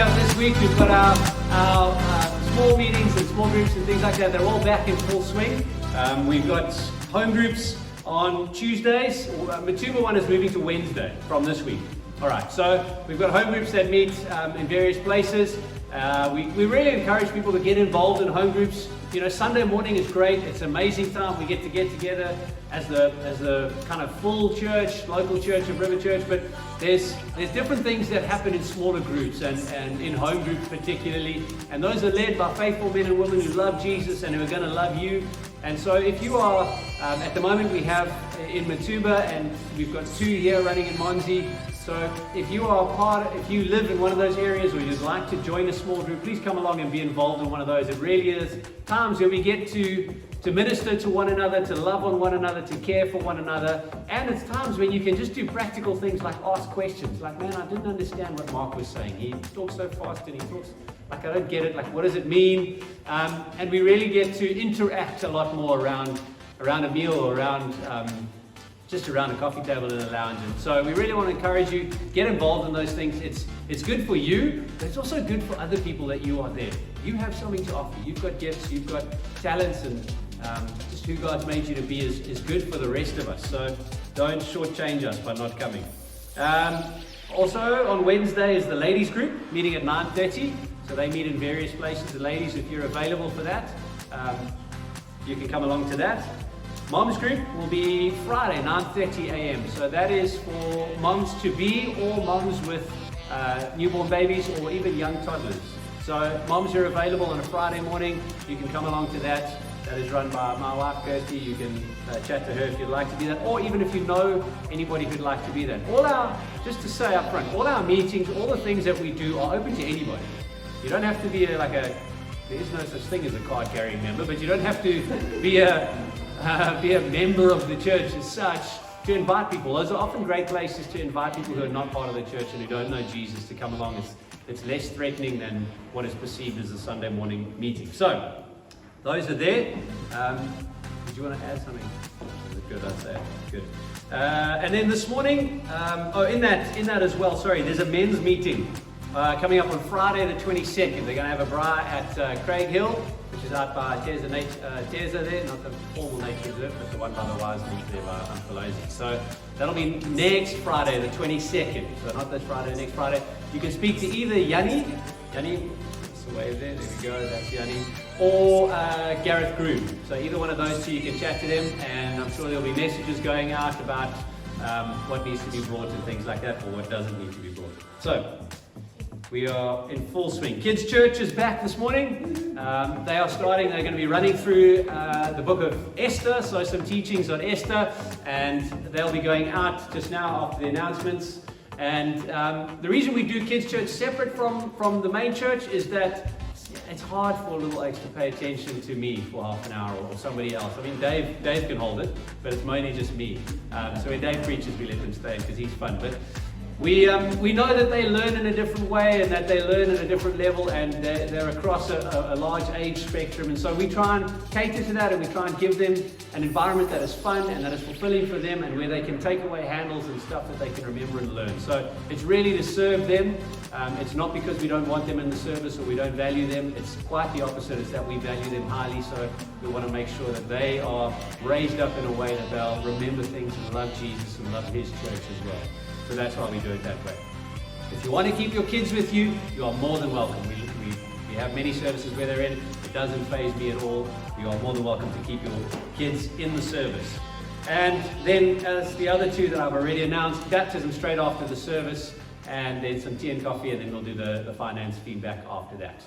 up this week. We've got our small meetings and small groups and things like that. They're all back in full swing. We've got home groups on Tuesdays. Matuba one is moving to Wednesday from this week. All right, so we've got home groups that meet in various places. We really encourage people to get involved in home groups. You know, Sunday morning is great. It's an amazing time. We get together as the kind of full church, local church of River Church. But there's different things that happen in smaller groups and in home groups particularly. And those are led by faithful men and women who love Jesus and who are going to love you. And so if you are, at the moment we have in Matuba, and we've got 2 here running in Monzi. So if you live in one of those areas or you'd like to join a small group, please come along and be involved in one of those. It really is times where we get to minister to one another, to love on one another, to care for one another. And it's times when you can just do practical things like ask questions. Like, man, I didn't understand what Mark was saying. He talks so fast and he talks like I don't get it. Like, what does it mean? And we really get to interact a lot more around a meal or around just around a coffee table in a lounge. And so we really want to encourage you, get involved in those things. It's good for you, but it's also good for other people that you are there. You have something to offer. You've got gifts, you've got talents, and just who God's made you to be is good for the rest of us. So don't shortchange us by not coming. Also on Wednesday is the ladies group, meeting at 9:30. So they meet in various places. The ladies, if you're available for that, you can come along to that. Moms group will be Friday, 9:30 a.m. So that is for moms to be or moms with newborn babies or even young toddlers. So moms are available on a Friday morning. You can come along to that. That is run by my wife, Kirsty. You can chat to her if you'd like to be that, or even if you know anybody who'd like to be that. Just to say up front, all our meetings, all the things that we do are open to anybody. You don't have to be there is no such thing as a card-carrying member, but you don't have to be a member of the church as such to invite people. Those are often great places to invite people who are not part of the church and who don't know Jesus to come along. It's less threatening than what is perceived as a Sunday morning meeting. So, those are there. Did you want to add something? Good, I'd say. Good. And then this morning, in that as well, there's a men's meeting coming up on Friday the 22nd. They're going to have a bra at Craig Hill, which is out by Teza there, not the formal nature reserve, but the one by the Wise League there by Unfelosi. So that'll be next Friday, the 22nd. So not this Friday, next Friday. You can speak to either Yanni, that's the wave there we go, that's Yanni, or Gareth Groom. So either one of those two, you can chat to them, and I'm sure there'll be messages going out about what needs to be brought and things like that, or what doesn't need to be brought. So, we are in full swing. Kids Church is back this morning. They are starting, they're going to be running through the book of Esther, so some teachings on Esther, and they'll be going out just now after the announcements. And the reason we do Kids Church separate from the main church is that it's hard for little Oaks to pay attention to me for half an hour or somebody else. I mean, Dave can hold it, but it's mainly just me. So when Dave preaches, we let him stay because he's fun. But we know that they learn in a different way and that they learn at a different level, and they're across a large age spectrum, and so we try and cater to that, and we try and give them an environment that is fun and that is fulfilling for them, and where they can take away handles and stuff that they can remember and learn. So it's really to serve them. It's not because we don't want them in the service or we don't value them. It's quite the opposite. It's that we value them highly, so we want to make sure that they are raised up in a way that they'll remember things and love Jesus and love His church as well. So that's why we do it that way. If you want to keep your kids with you, you are more than welcome. We have many services where they're in. It doesn't faze me at all. You are more than welcome to keep your kids in the service. And then, as the other two that I've already announced, baptism straight after the service, and then some tea and coffee, and then we'll do the finance feedback after that.